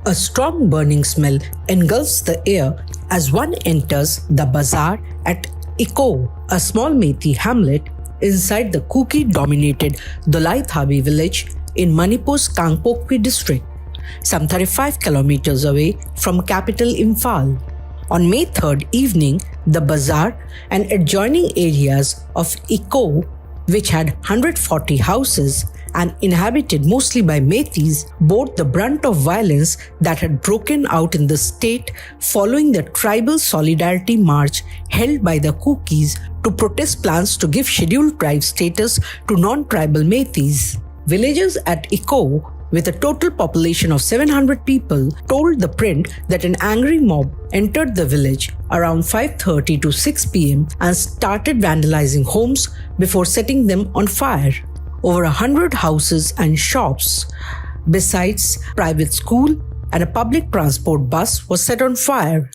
A strong burning smell engulfs the air as one enters the bazaar at Iko, a small Meitei hamlet inside the Kuki-dominated Dolai Thabi village in Manipur's Kangpokpi district, some 35 kilometers away from capital Imphal. On May 3rd evening, the bazaar and adjoining areas of Iko, which had 140 houses and inhabited mostly by Meiteis, bore the brunt of violence that had broken out in the state following the tribal solidarity march held by the Kukis to protest plans to give scheduled tribe status to non-tribal Meiteis. Villagers at Iko, with a total population of 700 people, told the print that an angry mob entered the village around 5:30 to 6 p.m. and started vandalizing homes before setting them on fire. Over 100 houses and shops, besides private school and a public transport bus, was set on fire.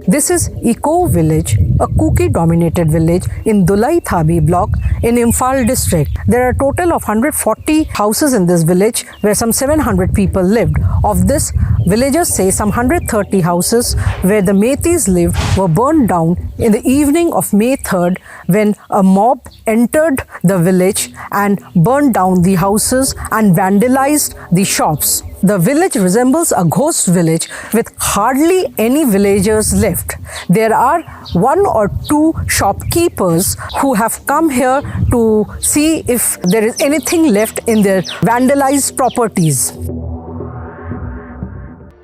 This is Iko village, a Kuki-dominated village in Dolai Thabi block in Imphal district. There are a total of 140 houses in this village where some 700 people lived. Of this, villagers say some 130 houses where the Meiteis lived were burned down in the evening of May 3rd when a mob entered the village and burned down the houses and vandalized the shops. The village resembles a ghost village with hardly any villagers left. There are one or two shopkeepers who have come here to see if there is anything left in their vandalized properties.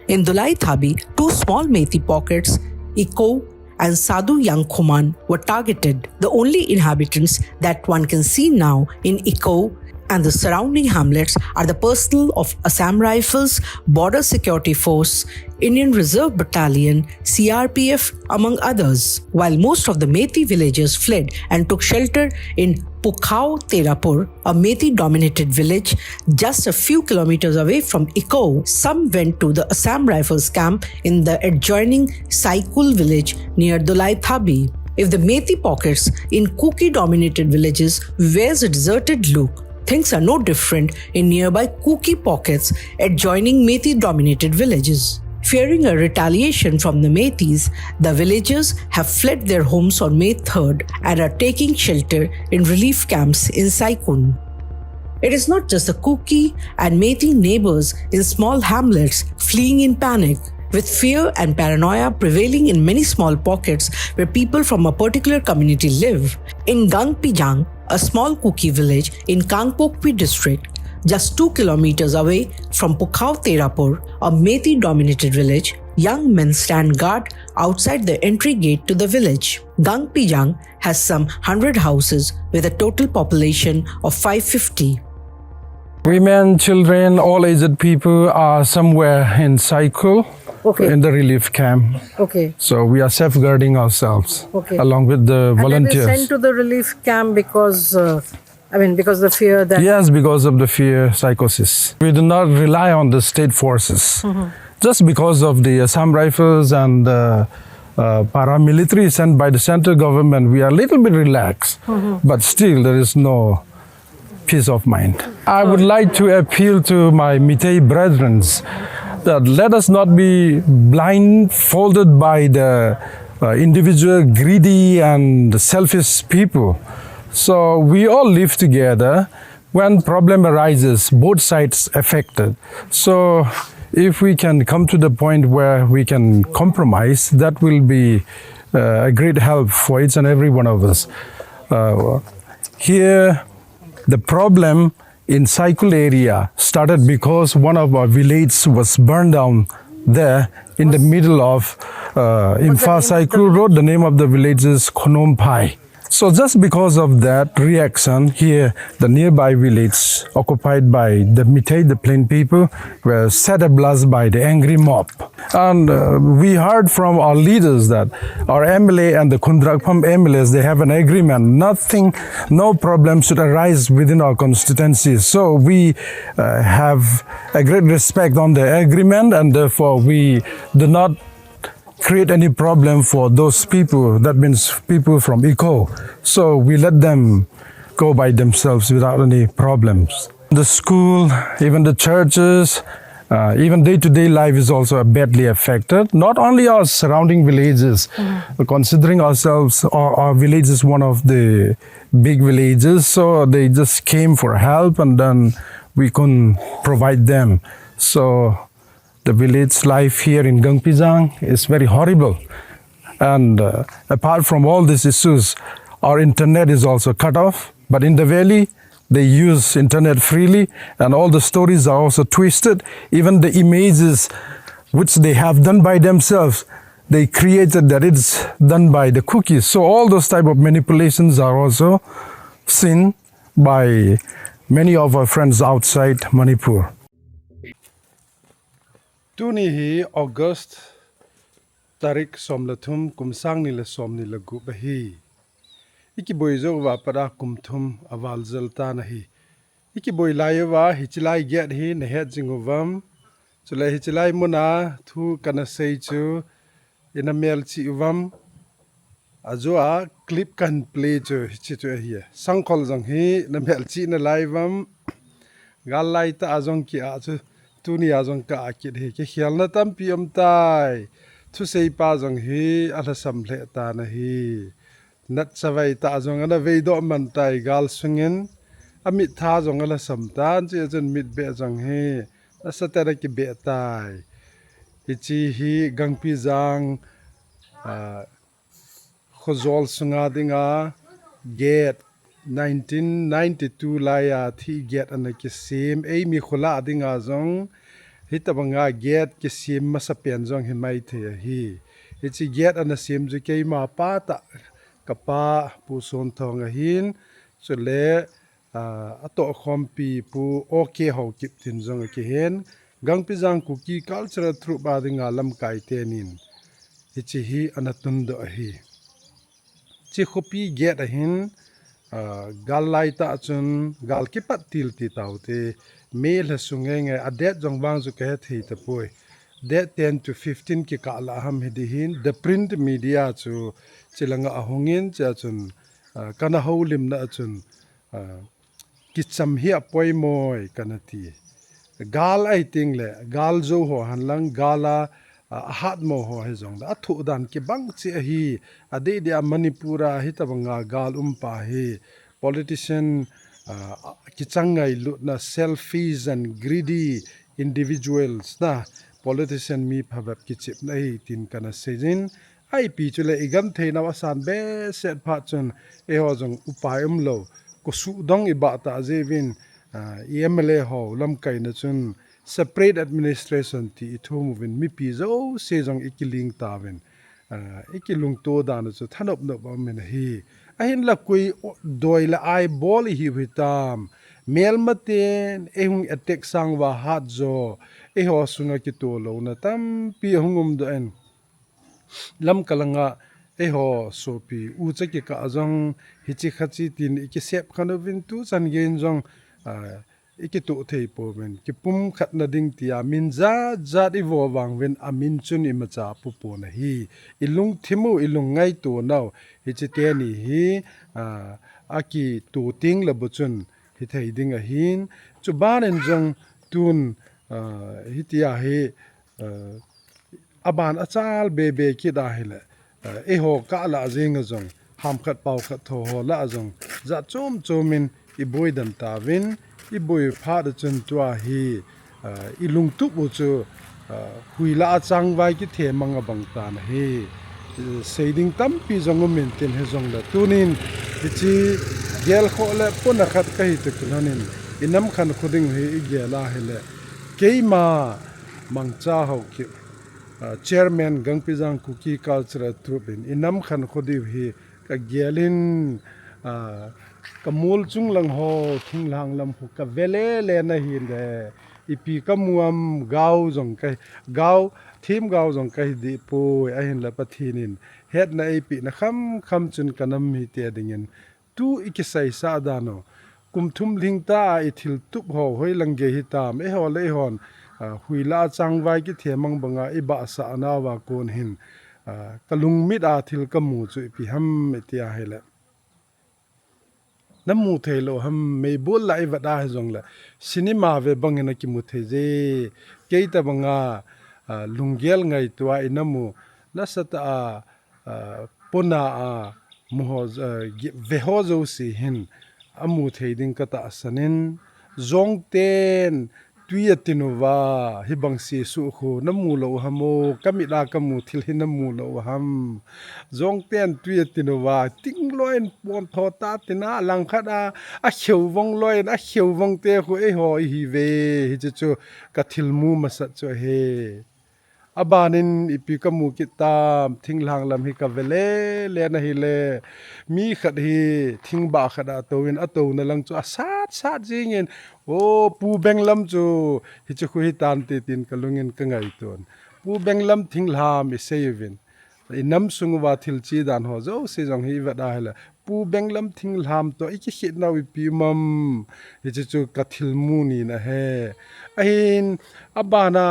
In Dolai Thabi, two small Meitei pockets, Iko and Sadhu Yangkhoman, were targeted. The only inhabitants that one can see now in Iko and the surrounding hamlets are the personnel of Assam Rifles, Border Security Force, Indian Reserve Battalion, CRPF, among others. While most of the Meitei villagers fled and took shelter in Pukhao Terapur, a Meitei-dominated village just a few kilometers away from Iko, some went to the Assam Rifles camp in the adjoining Saikul village near Dolai Thabi. If the Meitei pockets in Kuki-dominated villages wears a deserted look, things are no different in nearby Kuki pockets adjoining Meitei-dominated villages. Fearing a retaliation from the Meiteis, the villagers have fled their homes on May 3rd and are taking shelter in relief camps in Saikun. It is not just the Kuki and Meitei neighbors in small hamlets fleeing in panic, with fear and paranoia prevailing in many small pockets where people from a particular community live. In Gangpijang, a small Kuki village in Kangpokpi district, just 2 kilometers away from Pukhao Terapur, a Meitei-dominated village, young men stand guard outside the entry gate to the village. Gangpijang has some 100 houses with a total population of 550. Women, children, all aged people are somewhere in Saikul, in the relief camp. So we are safeguarding ourselves along with the volunteers. And they sent to the relief camp because because of the fear that... Yes, because of the fear psychosis. We do not rely on the state forces. Just because of the Assam Rifles and the paramilitary sent by the central government, we are a little bit relaxed. But still, there is no peace of mind. I would like to appeal to my Meitei brethren that let us not be blindfolded by the individual greedy and selfish people. So we all live together. When problem arises, both sides affected. So if we can come to the point where we can compromise, that will be a great help for each and every one of us. Here, the problem in Saikul area started because one of our villages was burned down there in the middle of Imphal Saikul Road. The name of the village is Khonompai. So just because of that reaction here, the nearby village occupied by the Meitei, the plain people, were set ablaze by the angry mob. And we heard from our leaders that our MLA and the Kundrakpam MLAs, they have an agreement. Nothing, no problem should arise within our constituency. So we have a great respect on the agreement, and therefore we do not create any problem for those people, that means people from Eco. So we let them go by themselves without any problems. The school, even the churches, even day-to-day life is also badly affected. Not only our surrounding villages, but considering ourselves, our village is one of the big villages, so they just came for help and then we couldn't provide them. So the village life here in Gangpizang is very horrible. And apart from all these issues, our internet is also cut off. But in the valley, they use internet freely, and all the stories are also twisted. Even the images which they have done by themselves, they created that it's done by the cookies. So all those type of manipulations are also seen by many of our friends outside Manipur. Tuni hi August tarik somlathum kumsang nila somnila gubahi. Iki boy zo wa pada kumthum awal zalta nahi. Iki boy laiwa hichilai get hi nehet jingovam. Chulai hichilai muna thu kana seichu inamel chi uvam. Azoa clip kan play chu hichitu hi. Sangkol jong hi namel chi na laivam. Galai ta azong ki achu tuni azong ka akit hi ke khial na tam piam tai thu sei pa jong hi ala samhle ta na hi nat savai ta jong ana veido man tai gal sungin amit tha jong ala samtan che chen mit be jong hi asatara ki be tai ichi hi Gangpizang khozol sunga dinga get 1992 laya thi get ana ki sim ei mi khula dinga jong hitabanga get ki sim masapen jong hi mai the hi ichi get ana sim ju ke ma pa ta kapa pu son thong a hin chule ato khompi pu okay Haokip tin jong ki hen Gangpizang kuki cultural thru ba dinga lam kai tenin ichi hi anatun do hi chi khopi get a hin gal lai ta chun gal ki pat til ti taute me la sungenge adet jongbang ju ke thi ta poi that 10 to 15 ki ka la ham hidihin the print media chu chilanga ahongin cha chun kana holim na chun ki cham hi apoi moi kana ti gal ai ting le gal zo ho hanlang gala hat mo ho he jong da thu dan ki bang chi hi ade dia Manipura hi tabanga gal umpa hi politician ki changai lut na selfish and greedy individuals na politician mi phabap ki chip na hi tin kana sejin ai pi chule igam theina wasan be set pha chun e ho jong upai lo ko su dong iba ta jevin emla ho lam kai na chun separate administration ti ithomuvin mi pi zo se jong ikiling tawin ikilung to dan chu thanop no ba men hi ahin la koi doi la ai bol hi hitam mel maten ehung attack sang wa hat zo e ho sunga ki to lo na tam pi hungum do en lam kalanga e ho so pi u cha ki ka jong hichi khachi tin iki sep khanovin tu chan gen jong iki tu thei po men ki pum khat na ding tia min za zat i wo wang wen amin chun i macha pu po na hi ilung thimu ilung ngai to naw hi chi te ni hi aki tu ting la bu chun hi thei ding a hin chu ban en jong tun hi tia hi aban achal be be ki da hele e ho ka la jing a jong ham khat pau khat tho ho la jong za chom chomin i boy dan ta win i boy pha da chun tua hi ilung tu bu chu huila chang vai ki the manga bang ta na hi seiding tam pi jong maintain he jong la tunin chi gel kho le puna khat ka hi te kunanin inam khan khuding hi gela hele keima Mangcha Haokip chairman Gangpizang kuki cultural troop in inam khan khodi hi ka gialin kamul chung lang ho thinglham lam hu ka vele le na hi le ipi kamuam gau jong kai gau thim gau jong kai di po a hin la pathinin het na ipi na kham chun kanam hi te dingin tu ikisai sa dano kum thum ling ta I thil tup ho hoi langge hitam e ho le hon huila changwai ki themang banga I ba sa anawa kon hin kalungmit a thil kamu chu ipi ham etia hele namu thelo ham me bol lai wada jong la cinema ve bangena ki mu theje keita banga lunggel ngai tua inamu nasata pona muho veho zo si hin amu theiding kata sanin Jong ten tuya tinuwa hibang si su khu namu lo hamo kamila kamu thil hin namu lo ham Jong ten tuya tinuwa tingloin pon thota tina langkhada a kheu wong loin a kheu wong te khu e ho hi ve hi chu ka thilmu masat chu he abanin ipi kamu kitam thinglham lam hi ka vele le na hi le mi khat hi thingba khada towin ato na lang chu sat jingin o pu Benglam chu hi chu hi tan te tin kalungin kangai ton pu Benglam thinglham I sevin inam sungwa thilchi dan ho zo se jong hi wada hala pu Benglam thinglham to iki khit na wi pi mam hi chu ka thilmu ni na he ahin abana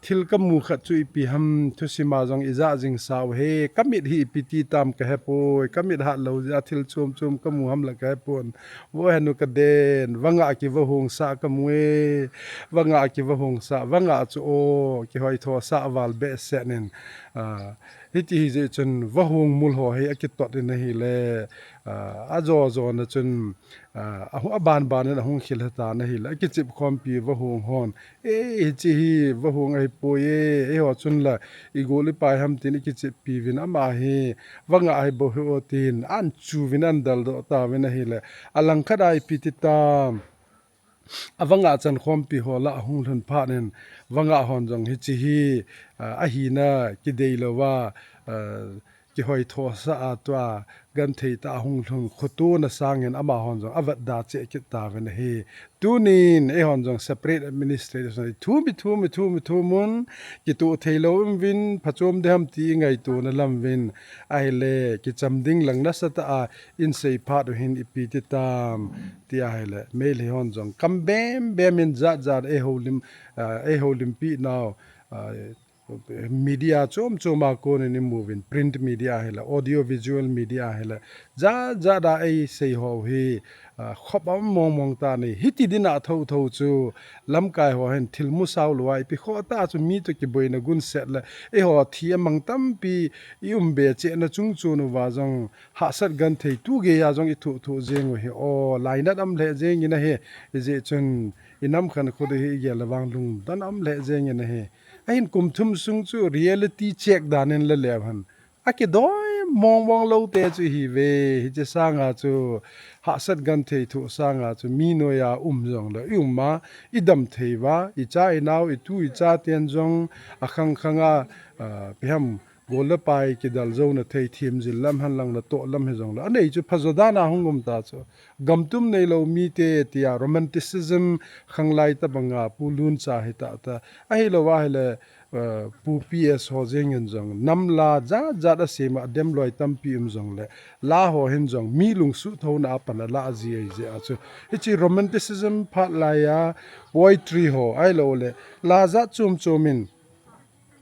thil kamu khat chu ipi ham thusima jong iza jing saw he kamit hi piti tam ka hepoi kamit ha lo ja thil chum kamu ham la ka hepon wo hanu ka den va-ngah ki vahong sa kamu e va-ngah ki vahong sa va-ngah chu o ki hoi tho sa wal be se nen hiti hi je chun vahong mul ho he akitot in hi le azo na chun ahu ban na hong khil ta na hi la ki chip khom pi vahong hon e chi hi vahong ai poye e ho chun la I goli pai ham tin ki chip pi vin ama hi va-ngah ai bo ho tin an chu vin an dal do ta vin hi le alang khadai pi ti tam avanga chan khom pi ho la hung thun pha nen va-ngah hon jong hi chi hi a hi na ki dei lo wa ki hoi tho sa atwa gan thei ta hung thung khutu na sangin ama hon jong avat da che ki ta ven hi tunin e hon jong separate administration thu mun ki tu thailo win phachom dem ti ngai tu na lam win ahileh ki chamding lang na sata in sei pha do hin ipi ti tam ti ahileh mail hi hon jong kam bem in za e holim pi now media choma ko ni moving print media hela audio visual media hela za da ai sei ho hi khopam mong ta ni hiti dina tho chu lam kai ho hen thilmu saw loi pi kho ta chu mi to ki boina gun set la e ho thi amang tam pi ium be che na chung chu nu wa jong ha sat gan thei tu ge ya jong I thu jeng he o laina dam le jeng ina he je chun inam khan khode hi ge lawang lung dan am le jeng ina he ahin kum thum sung chu reality check danen la lewan aki doi mong lo te chu hi ve hi che sanga chu ha sat gan thei thu sanga chu mi no ya jong la ma idam thei wa I cha I naw I tu I cha ten jong khanga phem gola pai ki dal zo na thei thim jil lam han lang na to lam he jong la anei chu phazoda na hungum ta chu gamtum nei lo mi te tia romanticism khanglai ta banga pulun cha hi ta ai lo wa hele pu ps ho jeng en jong namla za da sema dem loi tam pi jong le la ho hin jong mi lung su tho na pana la ji ai je achu ichi romanticism phat la ya poetry ho ai lo le la za chumin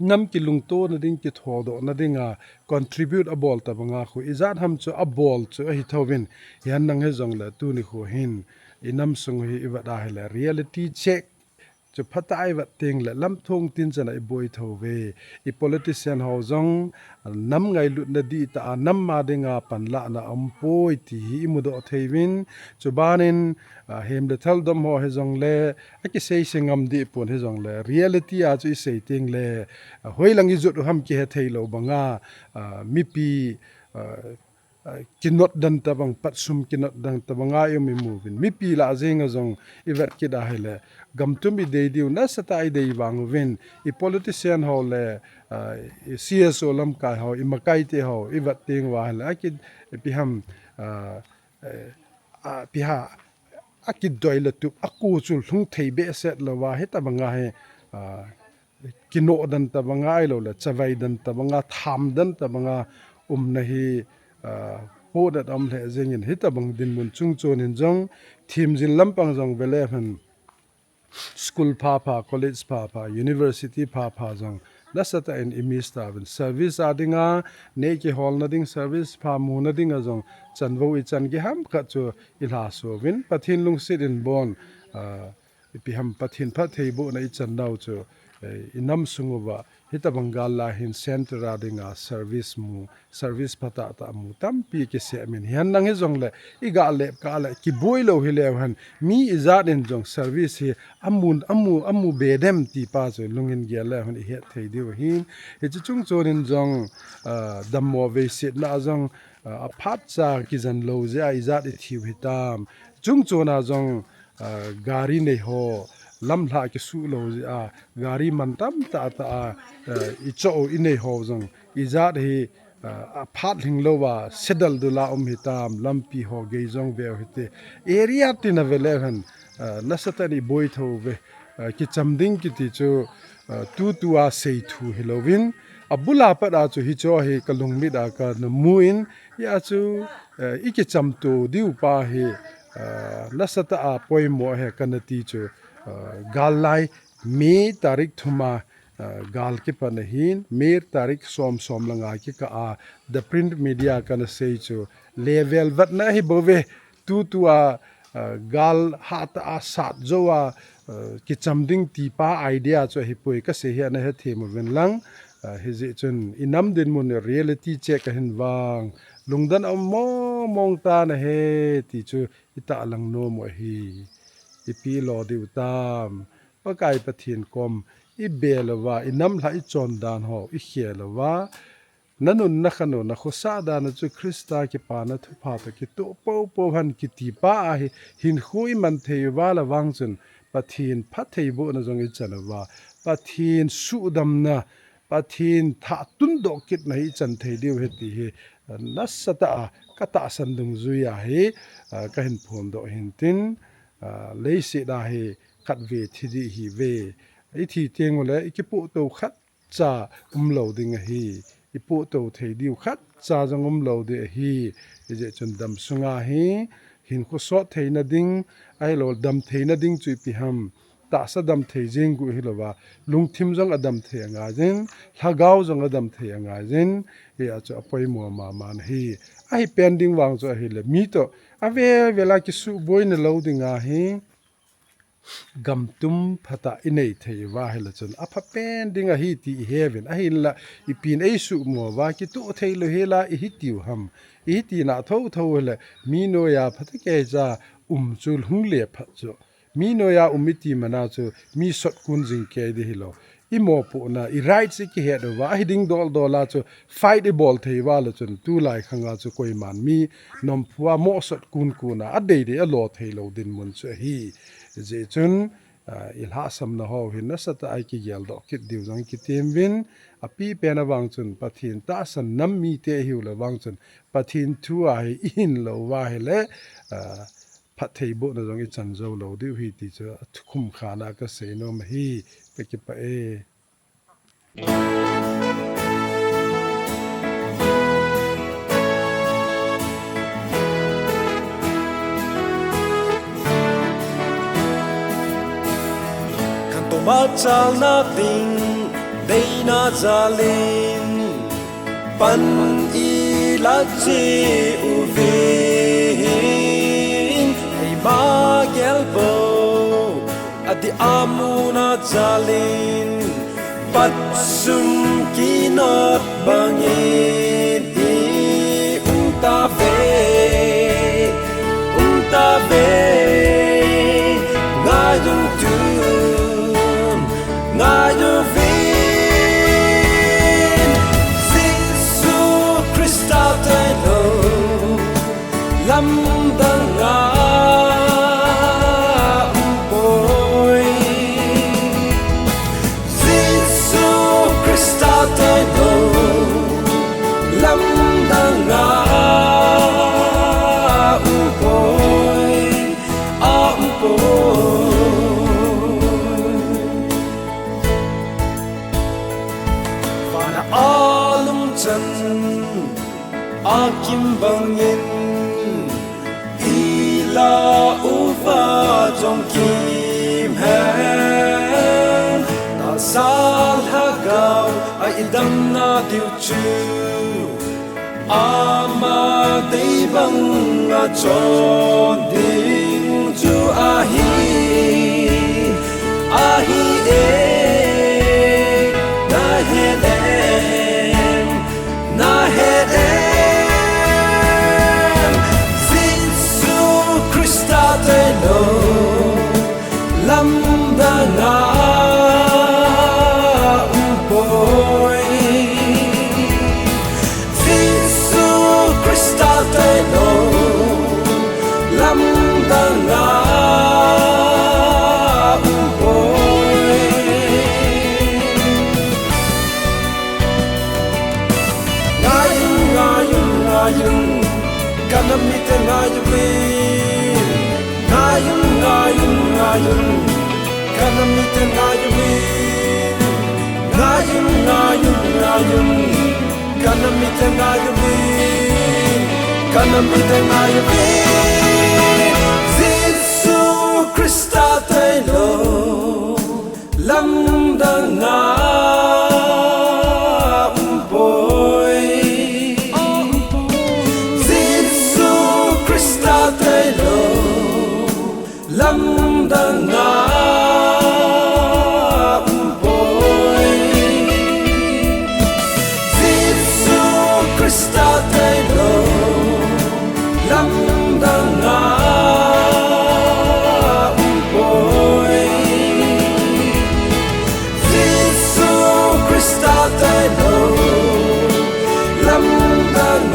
nam ki lung to na ding ki tho do na dinga contribute a bol ta banga khu izat ham chu a bol chu hi thowin yan nang he jong la tu ni khu hin inam sung hi iwada hele reality check chu phatai wa ting la lam thong tin chana I boi tho ve I politician ho jong nam ngai lut na di ta nam ma dinga pan la na umpoi ti hi mu do theiwin chu banin hem de thal dom ho he jong le aki sei singam di pon he jong le reality a chu sei ting le hoilangi zut ham ki he theilo banga mi pi kinot dan tabang Patsum kinot dan tabanga yo mi movin mi pi la jeng jong iwat ki da hele gamtum I dei diu na sata I dei wang win I politician ho le CSO lam kai ho imakai te ho iwat ting wa la ki piham piha akid doila tu aku chul thung thei be set lo wa heta banga he kinot dan ta banga lo la chawai dan ta banga tham dan ta banga na hi po dat am le jengin heta bang din mun chung chon in jong thim jin lampang jong bele han school papa college papa university papa jong nasata in imista ben service adinga ne ki hall na ding service pa mu na ding jong chanwo I chan ki ham kha chu ilha so win pathin lung sit in bon pi ham pathin pha thei bo na I chan nau chu inam sunguwa hita bangal la hin center adinga service pata ta mu tam pi ki se min hian nang he jong le iga le ka le ki boilo hi le han mi izat in jong service hi amu bedem ti pa zo lungin ge le han he thei diu hin he chu chung chon in jong dammo ve sit na jong apat cha ki jan lo je a izat I thiu hitam chung chona jong gari nei ho lam la ki su lo a gari man tam ta I cho I nei ho jong I zat hi a phat hing lo wa sedal du la hitam lampi ho ge jong be hite area tin avelehan nasatani boy tho ve ki chamding ki ti chu tu a sei thu hilovin abula pa da chu hi cho hi kalungmit a ka na muin ya chu iki chamtu diu pa hi nasata a poimo he kanati chu galai me tarik thuma gal ke panahin mer tarik som langa ki ka a the print media kana sei chu level wat na hi bove tu a gal hat a sat zo a ki chamding ti pa idea chu hi poi ka se hi na he them ven lang hi je chun inam din mun reality check hin wang lungdan mong ta na he ti chu ita lang no mo hi ipi lo diu tam pakai pathin kom I belawa inam la I chon dan ho I khielawa nanun na khano na khosa dan chu Christa ki pa na thu pha ta ki to po han ki ti pa a hi hin khui man thei wa la wang chun pathin pha thei bo na jong I chanawa pathin su dam na pathin tha tun do kit na hi chan thei diu he ti hi nasata kata san dung zu ya hi ka hin phom do hin tin leisi da hi khat ve thi hi ve I thi tieng le ikipu to khat cha lo ding hi ipu to thei diu khat cha jong lo de hi je chun dam sunga hi hin ko so thei na ding ai lo dam thei na ding chui pi ham ta sa dam thei jing gu hi lowa lung thim jong adam thei nga jin thagau jong adam thei nga jin e a chu apoi mo ma man hi ai pending wang cho hi le mi to ave vela ki su boy na lo ding a hi gam tum phata inei thei wa hela chun apha pending a hi ti heaven a hin la ipin ei su mo wa ki tu thei lo hela I hi tiu ham I ti na tho le mi no ya phata ke cha chul hung le pha cho mi no ya umiti mana chu mi sot kun jing ke di hilo I mo pu na I right se ki he do wa hi ding dol la chu fight the ball thei wa la chun tu lai khanga chu koi man mi nom phua mo sot kun na a dei de a lo thei lo din mun chu hi je chun ilha sam na ho hin na sata ai ki gel do kit diu jang ki tem win api pena wang chun pathin ta san nam mi te hiu la wang chun pathin thu ai in lo wa hele phat thei bo na jong I chan zo lo diu hi ti cha khum khana ka se no ma hi pe ki pa e Machal na ting day na zalin pan ilaji uvin ay magelbo adi amu na zalin Patsum kinot bangin untabe ngayong tu ngayong vin Jesu Christa tailou lamdang umpoi Jesu Christa akim bangin ila ufa jong kim hen ta sal hagao ai idamna diu chu ama dei bang a chon ding chu ahi e na he em Jesu Christa tailou lamdang umpoi Jesu Christa tailou lamdang kanamite ngayumin ngayun kanamite ngayumin ngayun kanamite ngayumin Jesu Christa tailou lamdang umpoi lamdang umpoi Jesu Christa tailou lamdang umpoi Jesu Christa tailou lamdang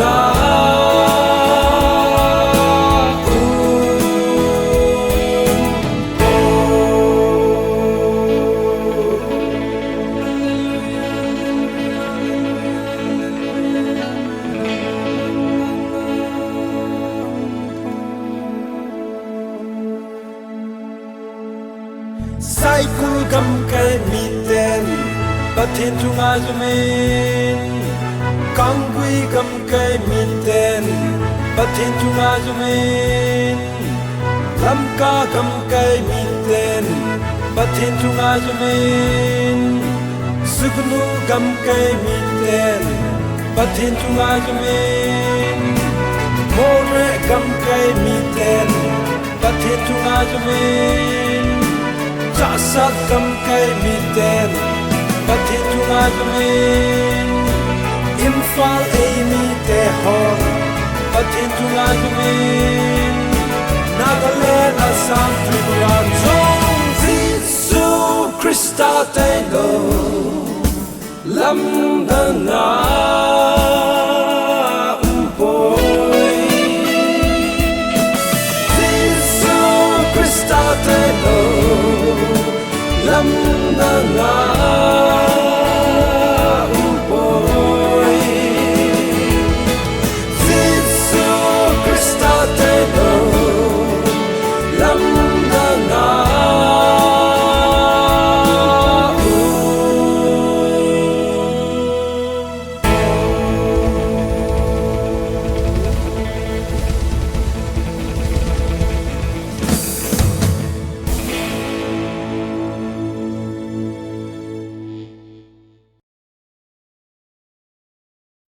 sai kul gam kai miten pathin chunga zumin kangui gam kai miten pathin chunga zumin lamka gam kai miten pathin chunga zumin sugnu gam kai miten pathin chunga zumin more gam kai miten pathin chunga zumin Jasad kam kai miten pathin chunga zumin Imphal ei mi te hon pathin chunga zumin Nagaland Assam Tripura Jong Jesu Christa tailou lamdang